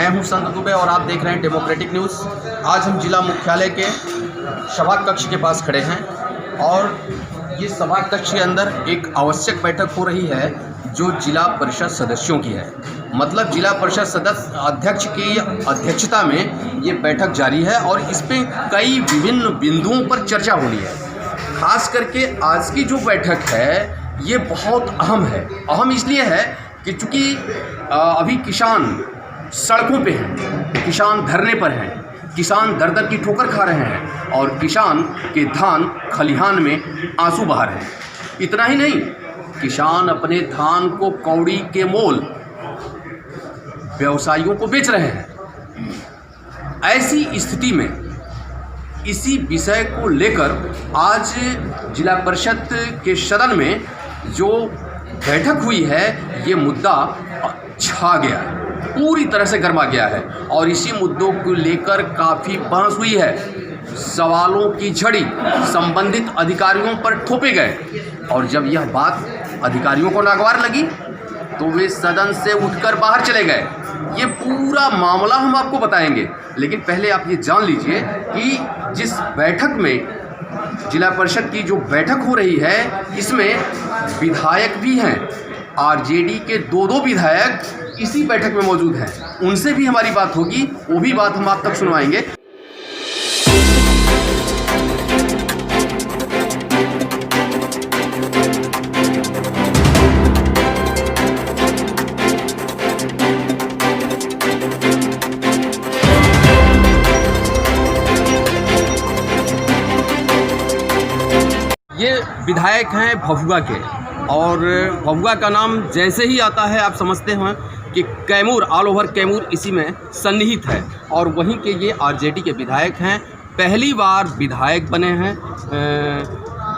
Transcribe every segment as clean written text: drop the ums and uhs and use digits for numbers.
मैं हूं संत दुबे और आप देख रहे हैं डेमोक्रेटिक न्यूज़। आज हम जिला मुख्यालय के सभा कक्ष के पास खड़े हैं और ये सभा कक्ष के अंदर एक आवश्यक बैठक हो रही है जो जिला परिषद सदस्यों की है। मतलब जिला परिषद सदस्य अध्यक्ष की अध्यक्षता में ये बैठक जारी है और इस पे कई विभिन्न बिंदुओं पर चर्चा होनी है। खास करके आज की जो बैठक है ये बहुत अहम है। अहम इसलिए है कि चूँकि अभी किसान सड़कों पे हैं, किसान धरने पर हैं, किसान दर दर की ठोकर खा रहे हैं और किसान के धान खलिहान में आंसू बहा रहे हैं। इतना ही नहीं, किसान अपने धान को कौड़ी के मोल व्यवसायियों को बेच रहे हैं। ऐसी स्थिति में इसी विषय को लेकर आज जिला परिषद के सदन में जो बैठक हुई है ये मुद्दा छा गया है, पूरी तरह से गर्मा गया है और इसी मुद्दों को लेकर काफ़ी बहस हुई है। सवालों की झड़ी संबंधित अधिकारियों पर थोपे गए और जब यह बात अधिकारियों को नागवार लगी तो वे सदन से उठकर बाहर चले गए। ये पूरा मामला हम आपको बताएंगे, लेकिन पहले आप ये जान लीजिए कि जिस बैठक में जिला परिषद की जो बैठक हो रही है इसमें विधायक भी हैं। आरजेडी के दो विधायक इसी बैठक में मौजूद हैं। उनसे भी हमारी बात होगी, वो भी बात हम आप तक सुनवाएंगे। ये विधायक हैं भभुआ के और भभुआ का नाम जैसे ही आता है आप समझते हैं कि कैमूर, ऑल ओवर कैमूर इसी में सन्निहित है और वहीं के ये आरजेडी के विधायक हैं। पहली बार विधायक बने हैं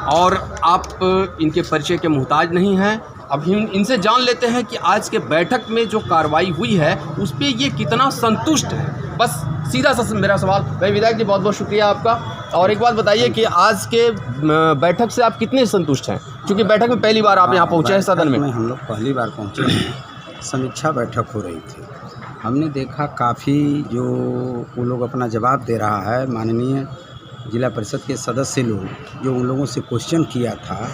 और आप इनके परिचय के मोहताज नहीं हैं। अब हम इनसे जान लेते हैं कि आज के बैठक में जो कार्रवाई हुई है उस पर ये कितना संतुष्ट है। बस सीधा सा मेरा सवाल। भाई विधायक जी, बहुत बहुत शुक्रिया आपका। और एक बात बताइए कि आज के बैठक से आप कितने संतुष्ट हैं, क्योंकि बैठक में पहली बार आप यहाँ पहुँचे हैं सदन में। हम लोग पहली बार पहुँचे हैं। समीक्षा बैठक हो रही थी, हमने देखा काफ़ी जो वो लोग अपना जवाब दे रहा है, माननीय जिला परिषद के सदस्य लोग जो उन लोगों से क्वेश्चन किया था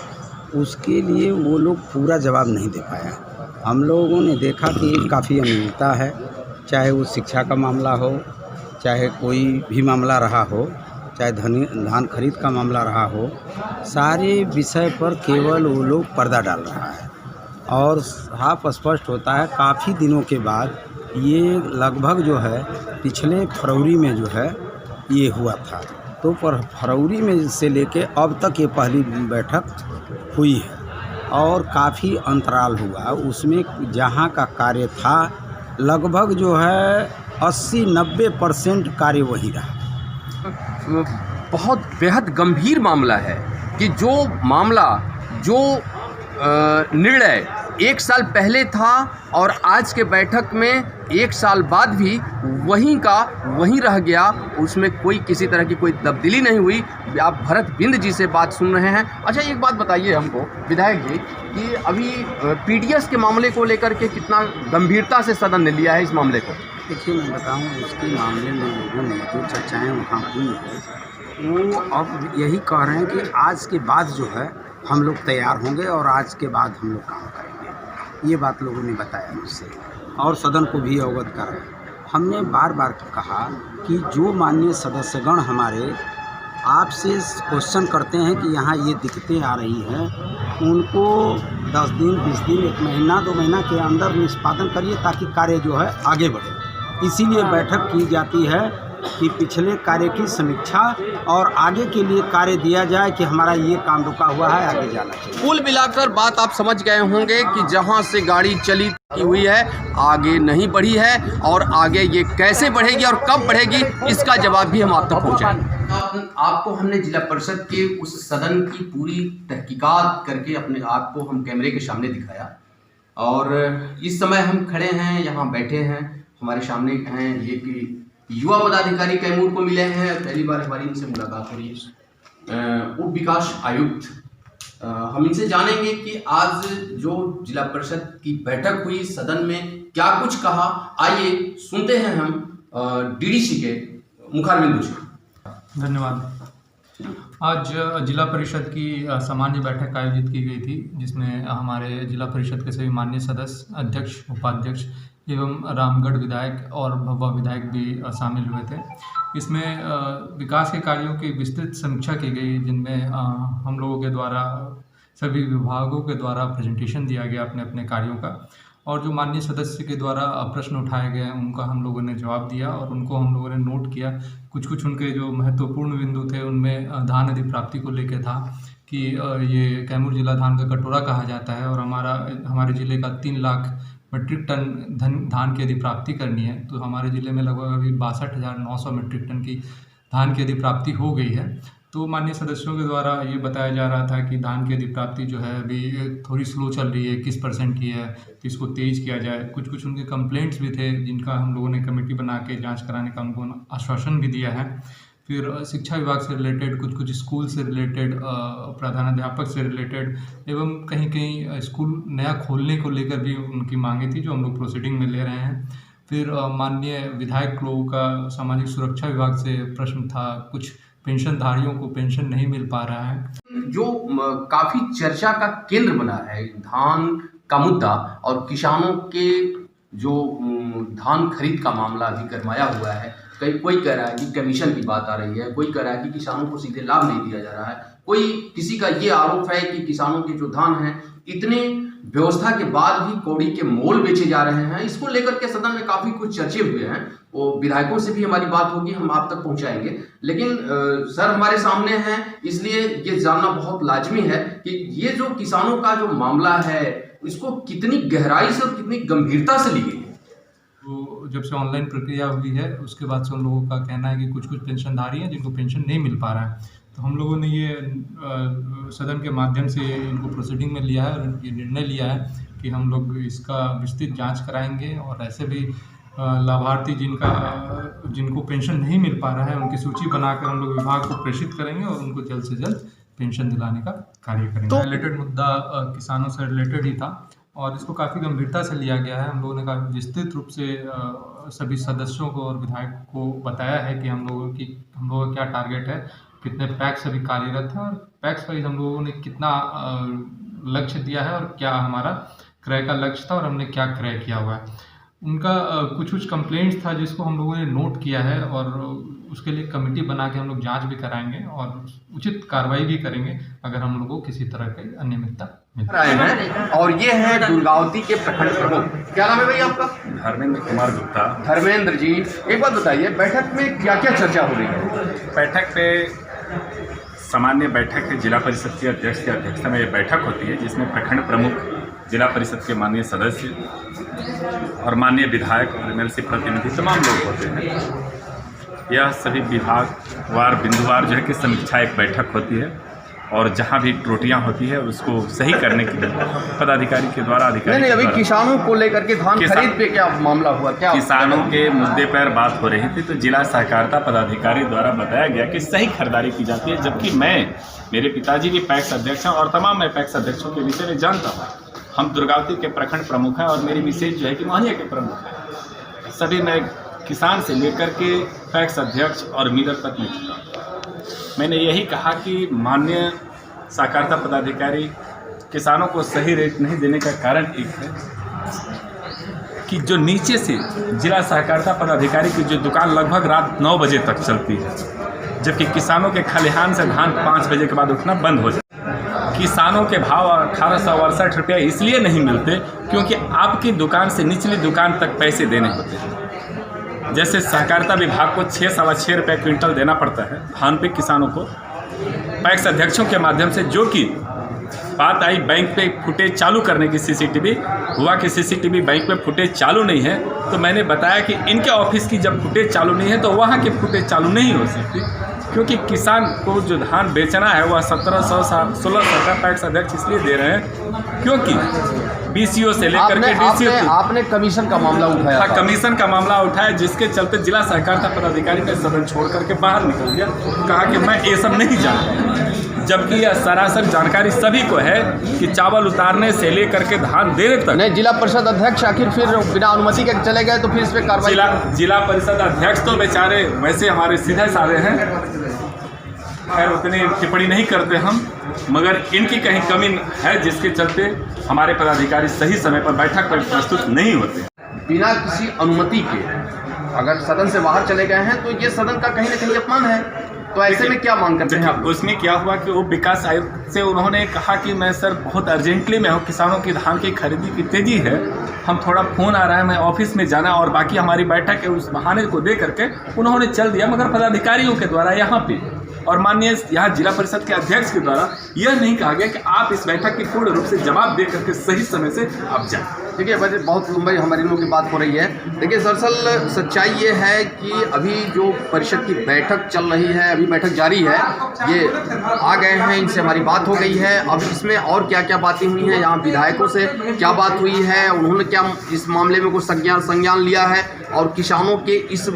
उसके लिए वो लोग पूरा जवाब नहीं दे पाया। हम लोगों ने देखा कि काफ़ी अनियमितता है, चाहे वो शिक्षा का मामला हो, चाहे कोई भी मामला रहा हो, चाहे धान खरीद का मामला रहा हो, सारे विषय पर केवल वो लोग पर्दा डाल रहा है और साफ स्पष्ट होता है काफ़ी दिनों के बाद ये लगभग जो है पिछले फरवरी में जो है ये हुआ था, तो पर फरवरी में से लेके अब तक ये पहली बैठक हुई है और काफ़ी अंतराल हुआ। उसमें जहाँ का कार्य था लगभग जो है 80-90% कार्य वही रहा। बहुत बेहद गंभीर मामला है कि जो मामला, जो निर्णय एक साल पहले था और आज के बैठक में एक साल बाद भी वहीं का वहीं रह गया, उसमें कोई किसी तरह की कोई तब्दीली नहीं हुई। आप भरत बिंद जी से बात सुन रहे हैं। अच्छा, एक बात बताइए हमको विधायक जी कि अभी पीडीएस के मामले को लेकर के कितना गंभीरता से सदन ने लिया है इस मामले को। देखिए, मैं बताऊं, उसके मामले में लोगों ने जो चर्चाएँ वहाँ हुई है वो अब यही कह रहे हैं कि आज के बाद जो है हम लोग तैयार होंगे और आज के बाद हम लोग काम करेंगे। ये बात लोगों ने बताया मुझसे और सदन को भी अवगत कराया। हमने बार बार कहा कि जो माननीय सदस्यगण हमारे आपसे क्वेश्चन करते हैं कि यहाँ ये दिक्कतें आ रही हैं, उनको 10 दिन, 20 दिन, 1 महीना, 2 महीना के अंदर निष्पादन करिए ताकि कार्य जो है आगे बढ़े। इसीलिए बैठक की जाती है कि पिछले कार्य की समीक्षा और आगे के लिए कार्य दिया जाए कि हमारा ये काम रुका हुआ है, आगे जाना चाहिए। कुल मिलाकर बात आप समझ गए होंगे कि जहां से गाड़ी चली हुई है आगे नहीं बढ़ी है और आगे ये कैसे बढ़ेगी और कब बढ़ेगी इसका जवाब भी हम आप तक पहुँचाएंगे। आपको हमने जिला परिषद के उस सदन की पूरी तहकीकात करके अपने आप को हम कैमरे के सामने दिखाया और इस समय हम खड़े हैं, यहाँ बैठे हैं, हमारे सामने हैं ये कि युवा पदाधिकारी कैमूर को मिले हैं। पहली बार हमारी इनसे मुलाकात हो रही है। उप विकास आयुक्त हम इनसे जानेंगे कि आज जो जिला परिषद की बैठक हुई, सदन में क्या कुछ कहा। आइए सुनते हैं हम डीडीसी के मुखारबिंदु से। धन्यवाद। आज जिला परिषद की सामान्य बैठक आयोजित की गई थी, जिसमें हमारे जिला परिषद के सभी माननीय सदस्य, अध्यक्ष, उपाध्यक्ष एवं रामगढ़ विधायक और भभुआ विधायक भी शामिल हुए थे। इसमें विकास के कार्यों की विस्तृत समीक्षा की गई, जिनमें हम लोगों के द्वारा सभी विभागों के द्वारा प्रेजेंटेशन दिया गया अपने अपने कार्यों का, और जो माननीय सदस्य के द्वारा प्रश्न उठाए गए उनका हम लोगों ने जवाब दिया और उनको हम लोगों ने नोट किया। कुछ उनके जो महत्वपूर्ण बिंदु थे उनमें धान अधिप्राप्ति को लेकर था कि ये कैमूर जिला धान का कटोरा कहा जाता है और हमारे ज़िले का 3 लाख मीट्रिक टन धान की अधिप्राप्ति करनी है। तो हमारे ज़िले में लगभग अभी 62,900 मीट्रिक टन की धान की अधिप्राप्ति हो गई है। तो माननीय सदस्यों के द्वारा ये बताया जा रहा था कि धान की अधिप्राप्ति जो है अभी थोड़ी स्लो चल रही है, 21% की है, तो इसको तेज़ किया जाए। कुछ उनके कंप्लेंट्स भी थे, जिनका हम लोगों ने कमेटी बना के जांच कराने का उनको आश्वासन भी दिया है। फिर शिक्षा विभाग से रिलेटेड, कुछ स्कूल से रिलेटेड, प्रधानाध्यापक से रिलेटेड एवं कहीं स्कूल नया खोलने को लेकर भी उनकी मांगे थी, जो हम लोग प्रोसीडिंग में ले रहे हैं। फिर माननीय विधायक लोगों का सामाजिक सुरक्षा विभाग से प्रश्न था, कुछ पेंशनधारियों को पेंशन नहीं मिल पा रहा है। जो काफी चर्चा का केंद्र बना है धान का मुद्दा, और किसानों के जो धान खरीद का मामला अभी गरमाया हुआ है। कोई कह रहा है कि कमीशन की बात आ रही है, कोई कह रहा है कि किसानों को सीधे लाभ नहीं दिया जा रहा है, किसी का ये आरोप है कि किसानों के जो धान हैं इतने व्यवस्था के बाद भी कौड़ी के मोल बेचे जा रहे हैं। इसको लेकर के सदन में काफी कुछ चर्चे हुए हैं। वो विधायकों से भी हमारी बात होगी, हम आप तक पहुंचाएंगे। लेकिन सर हमारे सामने हैं, इसलिए ये जानना बहुत लाजमी है कि ये जो किसानों का जो मामला है इसको कितनी गहराई से और कितनी गंभीरता से ली गई है। तो जब से ऑनलाइन प्रक्रिया हुई है उसके बाद से उन लोगों का कहना है कि कुछ पेंशनधारी हैं जिनको पेंशन नहीं मिल पा रहा है। तो हम लोगों ने ये सदन के माध्यम से इनको प्रोसीडिंग में लिया है और ये निर्णय लिया है कि हम लोग इसका विस्तृत जांच कराएंगे और ऐसे भी लाभार्थी जिनको पेंशन नहीं मिल पा रहा है उनकी सूची बनाकर हम लोग विभाग को प्रेषित करेंगे और उनको जल्द से जल्द पेंशन दिलाने का कार्य करेंगे। तो रिलेटेड मुद्दा किसानों से रिलेटेड ही था और इसको काफ़ी गंभीरता से लिया गया है। हम लोगों ने काफ़ी विस्तृत रूप से सभी सदस्यों को और विधायक को बताया है कि हम लोगों का क्या टारगेट है, कितने पैक्स अभी कार्यरत हैं और पैक्स वाइज हम लोगों ने कितना लक्ष्य दिया है और क्या हमारा क्रय का लक्ष्य था और हमने क्या क्रय किया हुआ है। उनका कुछ कंप्लेंट्स था जिसको हम लोगों ने नोट किया है और उसके लिए कमेटी बना के हम लोग जांच भी कराएंगे और उचित कार्रवाई भी करेंगे अगर हम लोगों को किसी तरह की अनियमितता रहे हैं। और ये है दुर्गावती के प्रखंड प्रमुख, क्या नाम है भाई आपका? धर्मेंद्र कुमार गुप्ता। धर्मेंद्र जी, एक बात बताइए, बैठक में क्या क्या चर्चा हो रही है? बैठक पे सामान्य बैठक है, जिला परिषद के अध्यक्ष की अध्यक्षता में ये बैठक होती है, जिसमें प्रखंड प्रमुख, जिला परिषद के माननीय सदस्य और माननीय विधायक और एमएलसी प्रतिनिधि तमाम लोग होते हैं। यह सभी विभागवार बिंदुवार जो है कि समीक्षा एक बैठक होती है और जहां भी त्रुटियां होती है उसको सही करने के लिए पदाधिकारी के द्वारा नहीं, अभी किसानों को लेकर के धान खरीद पे क्या मामला हुआ? क्या किसानों के मुद्दे पर बात हो रही थी तो जिला सहकारिता पदाधिकारी द्वारा बताया गया कि सही खरीदारी की जाती है, जबकि मेरे पिताजी भी पैक्स अध्यक्ष हैं और तमाम मैं पैक्स अध्यक्षों के विषय में जानता हूँ। हम दुर्गावती के प्रखंड प्रमुख हैं और मेरी विशेष जो है कि मोहनिया के प्रमुख हैं। सभी मैं किसान से लेकर के पैक्स अध्यक्ष और मीरर तक में चुका। मैंने यही कहा कि माननीय सहकारिता पदाधिकारी किसानों को सही रेट नहीं देने का कारण एक है कि जो नीचे से जिला सहकारिता पदाधिकारी की जो दुकान लगभग रात 9 बजे तक चलती है, जबकि किसानों के खलिहान से धान 5 बजे के बाद उठना बंद हो जाए। किसानों के भाव 1868 रुपये इसलिए नहीं मिलते क्योंकि आपकी दुकान से निचली दुकान तक पैसे देने होते हैं। जैसे सहकारिता विभाग को 6-6.25 रुपये क्विंटल देना पड़ता है धान पे किसानों को, पैक्स अध्यक्षों के माध्यम से, जो कि बात आई बैंक पे फुटेज चालू करने की, सीसीटीवी हुआ कि सीसीटीवी बैंक पे फुटेज चालू नहीं है, तो मैंने बताया कि इनके ऑफिस की जब फुटेज चालू नहीं है तो वहाँ की फुटेज चालू नहीं हो सकती, क्योंकि किसान को जो धान बेचना है वह 1700-1600 का पैक्स अध्यक्ष इसलिए दे रहे हैं क्योंकि बीसीओ से लेकर के डीसीओ आपने कमीशन का मामला उठाया। हाँ, कमीशन का मामला उठाया, जिसके चलते जिला सहकारिता पदाधिकारी ने सदन छोड़ करके बाहर निकल गया, कहा कि मैं ये सब नहीं जानता। जबकि यह सरासर जानकारी सभी को है कि चावल उतारने से लेकर के धान देने तक। नहीं, जिला परिषद अध्यक्ष आखिर फिर बिना अनुमति के चले गए तो फिर इस पर कार्रवाई। जिला परिषद अध्यक्ष तो बेचारे वैसे हमारे सीधे साधे हैं, खैर उतनी टिप्पणी नहीं करते हम, मगर इनकी कहीं कमी है जिसके चलते हमारे पदाधिकारी सही समय पर बैठक पर प्रस्तुत नहीं होते। बिना किसी अनुमति के अगर सदन से बाहर चले गए हैं तो ये सदन का कहीं ना कहीं अपमान है। तो ऐसे में क्या मांग करते हैं आप? उसमें क्या हुआ कि वो विकास आयुक्त से उन्होंने कहा कि मैं सर बहुत अर्जेंटली में हूँ, किसानों की धान की खरीदी की तेजी है, हम थोड़ा फ़ोन आ रहा है, मैं ऑफिस में जाना और बाकी हमारी बैठक है, उस बहाने को दे करके उन्होंने चल दिया। मगर पदाधिकारियों के द्वारा यहाँ पे और माननीय यहाँ जिला परिषद के अध्यक्ष के द्वारा यह नहीं कहा गया कि आप इस बैठक की पूर्ण रूप से जवाब दे करके सही समय से आप जाएं। देखिए, वैसे बहुत लंबी हमारी लोगों की बात हो रही है। देखिए, दरअसल सच्चाई ये है कि अभी जो परिषद की बैठक चल रही है, अभी बैठक जारी है, ये आ गए हैं, इनसे हमारी बात हो गई है। अब इसमें और क्या क्या बातें हुई हैं, यहाँ विधायकों से क्या बात हुई है, उन्होंने क्या इस मामले में कुछ संज्ञान लिया है और किसानों के इस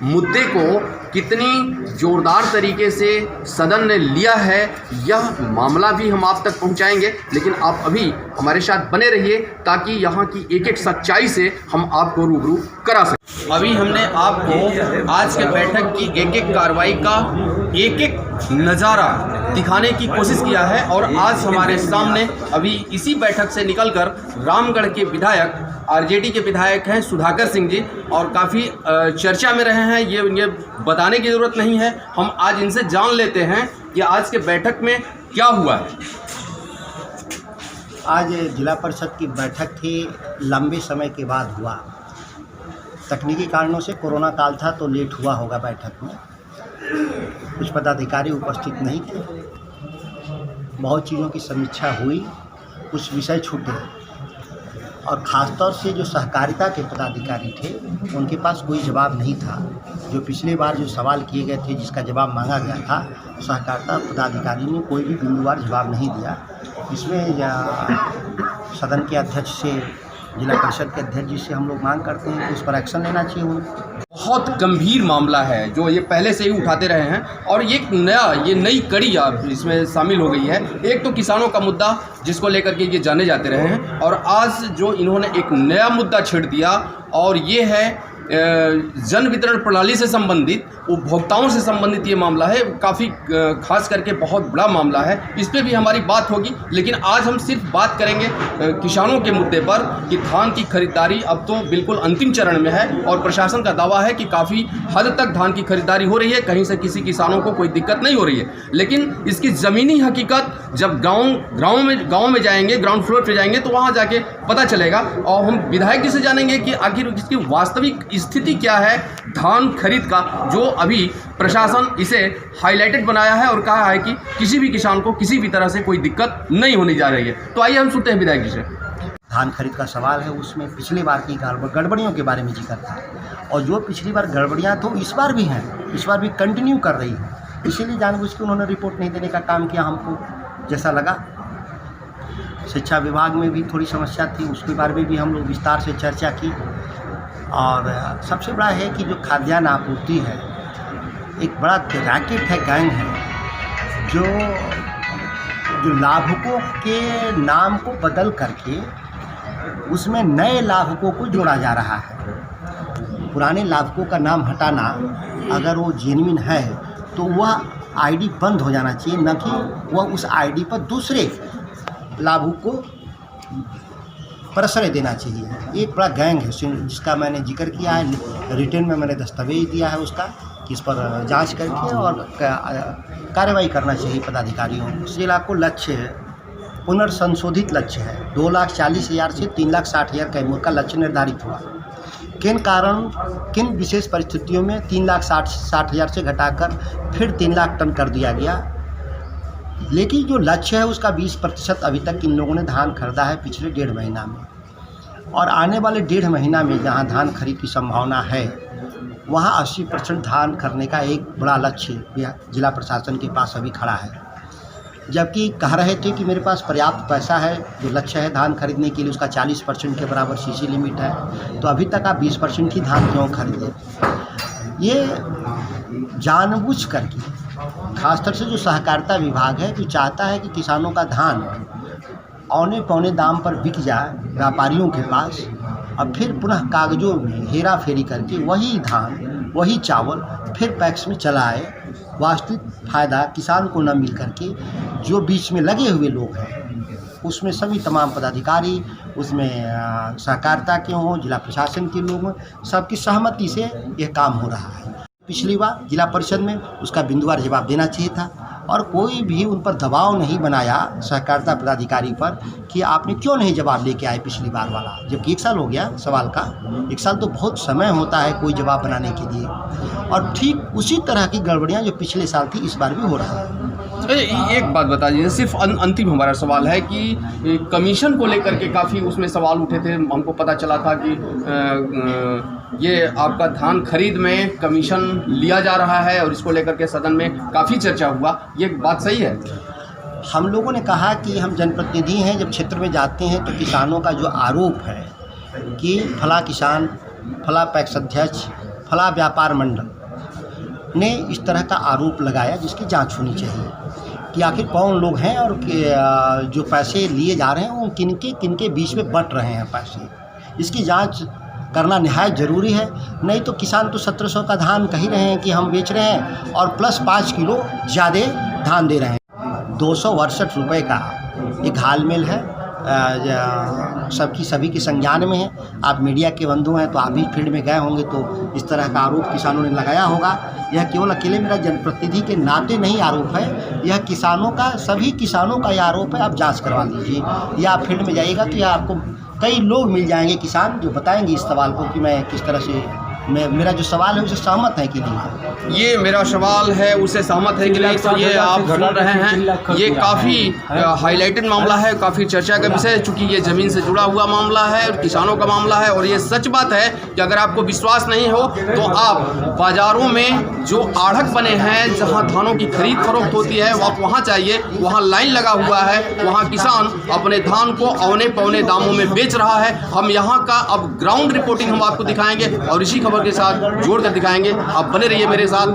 मुद्दे को कितनी जोरदार तरीके से सदन ने लिया है, यह मामला भी हम आप तक पहुंचाएंगे। लेकिन आप अभी हमारे साथ बने रहिए ताकि यहाँ की एक एक सच्चाई से हम आपको रूबरू करा सकें। अभी हमने आपको आज के बैठक की एक एक कार्रवाई का एक एक नज़ारा दिखाने की कोशिश किया है और आज हमारे सामने अभी इसी बैठक से निकलकर रामगढ़ के विधायक, आरजेडी के विधायक हैं सुधाकर सिंह जी, और काफ़ी चर्चा में रहे हैं। ये बताने की ज़रूरत नहीं है, हम आज इनसे जान लेते हैं कि आज के बैठक में क्या हुआ है। आज जिला परिषद की बैठक थी, लंबे समय के बाद हुआ। तकनीकी कारणों से कोरोना काल था तो लेट हुआ होगा बैठक में, कुछ पदाधिकारी उपस्थित नहीं थे, बहुत चीज़ों की समीक्षा हुई, कुछ विषय छूटे और ख़ासतौर से जो सहकारिता के पदाधिकारी थे उनके पास कोई जवाब नहीं था। जो पिछले बार जो सवाल किए गए थे जिसका जवाब मांगा गया था, सहकारिता पदाधिकारी ने कोई भी बिंदुवार जवाब नहीं दिया। इसमें सदन के अध्यक्ष से, जिला परिषद के अध्यक्ष जी से हम लोग मांग करते हैं कि उस पर एक्शन लेना चाहिए उनको। बहुत गंभीर मामला है जो ये पहले से ही उठाते रहे हैं और ये नई कड़ी अब इसमें शामिल हो गई है। एक तो किसानों का मुद्दा जिसको लेकर के ये जाने जाते रहे हैं और आज जो इन्होंने एक नया मुद्दा छेड़ दिया और ये है जन वितरण प्रणाली से संबंधित, उपभोक्ताओं से संबंधित ये मामला है। काफ़ी खास करके बहुत बड़ा मामला है, इस पर भी हमारी बात होगी। लेकिन आज हम सिर्फ बात करेंगे किसानों के मुद्दे पर कि धान की खरीदारी अब तो बिल्कुल अंतिम चरण में है और प्रशासन का दावा है कि काफ़ी हद तक धान की खरीदारी हो रही है, कहीं से किसी किसानों को कोई दिक्कत नहीं हो रही है। लेकिन इसकी ज़मीनी हकीकत जब गाँव में जाएंगे, ग्राउंड फ्लोर पर जाएंगे तो वहाँ जाके पता चलेगा और हम विधायक जी से जानेंगे कि आखिर इसकी वास्तविक स्थिति क्या है धान खरीद का, जो अभी प्रशासन इसे हाईलाइटेड बनाया है और कहा है कि किसी भी किसान को किसी भी तरह से कोई दिक्कत नहीं होने जा रही है। तो आइए हम सुनते हैं विधायक जी से। धान खरीद का सवाल है, उसमें पिछली बार की गड़बड़ियों के बारे में जिक्र था और जो पिछली बार गड़बड़ियाँ तो इस बार भी हैं, इस बार भी कंटिन्यू कर रही है। इसीलिए जानबूझ के उन्होंने रिपोर्ट नहीं देने का काम किया, हमको जैसा लगा। शिक्षा विभाग में भी थोड़ी समस्या थी, उसके बारे में भी हम लोग विस्तार से चर्चा की। और सबसे बड़ा है कि जो खाद्यान्न आपूर्ति है, एक बड़ा रैकेट है, गैंग है, जो लाभुकों के नाम को बदल करके उसमें नए लाभुकों को जोड़ा जा रहा है। पुराने लाभुकों का नाम हटाना, अगर वो जेन्युइन है तो वह आईडी बंद हो जाना चाहिए, न कि वह उस आईडी पर दूसरे लाभुक को प्रश्रय देना चाहिए। एक बड़ा गैंग है जिसका मैंने जिक्र किया है, रिटर्न में मैंने दस्तावेज दिया है उसका कि इस पर जांच करके और कार्रवाई करना चाहिए पदाधिकारियों। जिला को लक्ष्य है, पुनर्संशोधित लक्ष्य है, 2,40,000 से 3,60,000 कैमूर का लक्ष्य निर्धारित हुआ। किन कारण, किन विशेष परिस्थितियों में 3,60,000 से घटाकर फिर 3 लाख टन कर दिया गया। लेकिन जो लक्ष्य है उसका 20% अभी तक इन लोगों ने धान खरीदा है पिछले 1.5 महीना में, और आने वाले 1.5 महीना में जहां धान खरीद की संभावना है वहां 80% धान करने का एक बड़ा लक्ष्य जिला प्रशासन के पास अभी खड़ा है। जबकि कह रहे थे कि मेरे पास पर्याप्त पैसा है, जो लक्ष्य है धान खरीदने के लिए उसका 40% के बराबर सीसी लिमिट है, तो अभी तक आप 20% ही धान क्यों खरीदें। ये जानबूझ करके खासतौर से जो सहकारिता विभाग है, जो चाहता है कि किसानों का धान औने पौने दाम पर बिक जाए व्यापारियों के पास, और फिर पुनः कागजों में हेरा फेरी करके वही धान वही चावल फिर पैक्स में चला आए, वास्तविक फ़ायदा किसान को न मिल करके जो बीच में लगे हुए लोग हैं उसमें सभी तमाम पदाधिकारी, उसमें सहकारिता के हों, जिला प्रशासन के लोग हों, सबकी सहमति से यह काम हो रहा है। पिछली बार जिला परिषद में उसका बिंदुवार जवाब देना चाहिए था, और कोई भी उन पर दबाव नहीं बनाया सहकारिता पदाधिकारी पर कि आपने क्यों नहीं जवाब लेके आए पिछली बार वाला, जबकि 1 साल हो गया सवाल का। 1 साल तो बहुत समय होता है कोई जवाब बनाने के लिए, और ठीक उसी तरह की गड़बड़ियाँ जो पिछले साल थी इस बार भी हो रहा है। एक बात बता दीजिए, सिर्फ अंतिम हमारा सवाल है कि कमीशन को लेकर के काफ़ी उसमें सवाल उठे थे। हमको पता चला था कि ये आपका धान खरीद में कमीशन लिया जा रहा है, और इसको लेकर के सदन में काफ़ी चर्चा हुआ। ये बात सही है? हम लोगों ने कहा कि हम जनप्रतिनिधि हैं, जब क्षेत्र में जाते हैं तो किसानों का जो आरोप है कि फला किसान, फला पैक्स अध्यक्ष, फला व्यापार मंडल ने इस तरह का आरोप लगाया, जिसकी जांच होनी चाहिए कि आखिर कौन लोग हैं और जो पैसे लिए जा रहे हैं वो किनके बीच में बंट रहे हैं पैसे। इसकी जांच करना निहायत ज़रूरी है। नहीं तो किसान तो 1700 का धान कह ही रहे हैं कि हम बेच रहे हैं, और प्लस 5 किलो ज़्यादा धान दे रहे हैं। 268 रुपये का एक हालमेल है, सभी के संज्ञान में है। आप मीडिया के बंधु हैं तो आप भी फील्ड में गए होंगे, तो इस तरह का आरोप किसानों ने लगाया होगा। यह केवल अकेले मेरा जनप्रतिनिधि के नाते नहीं आरोप है, यह किसानों का, सभी किसानों का यह आरोप है। आप जांच करवा लीजिए, या आप फील्ड में जाइएगा तो यह आपको कई लोग मिल जाएंगे किसान जो बताएंगे इस सवाल को कि मैं किस तरह से, मेरा जो सवाल है उसे सहमत है कि नहीं। ये मेरा सवाल है उससे सहमत है कि नहीं, तो ये आप सुन रहे हैं। ये काफ़ी हाईलाइटेड मामला है, काफ़ी चर्चा का विषय है, चूँकि ये ज़मीन से जुड़ा हुआ मामला है और किसानों का मामला है। और ये सच बात है कि अगर आपको विश्वास नहीं हो तो आप बाज़ारों में जो आढ़त बने हैं, जहाँ धानों की खरीद फरोख्त होती है, आप वहाँ जाइए, वहाँ लाइन लगा हुआ है, वहाँ किसान अपने धान को औने पौने दामों में बेच रहा है। हम यहाँ का अब ग्राउंड रिपोर्टिंग हम आपको दिखाएंगे और इसी खबर के साथ जोड़ कर दिखाएंगे। आप बने रहिए मेरे साथ।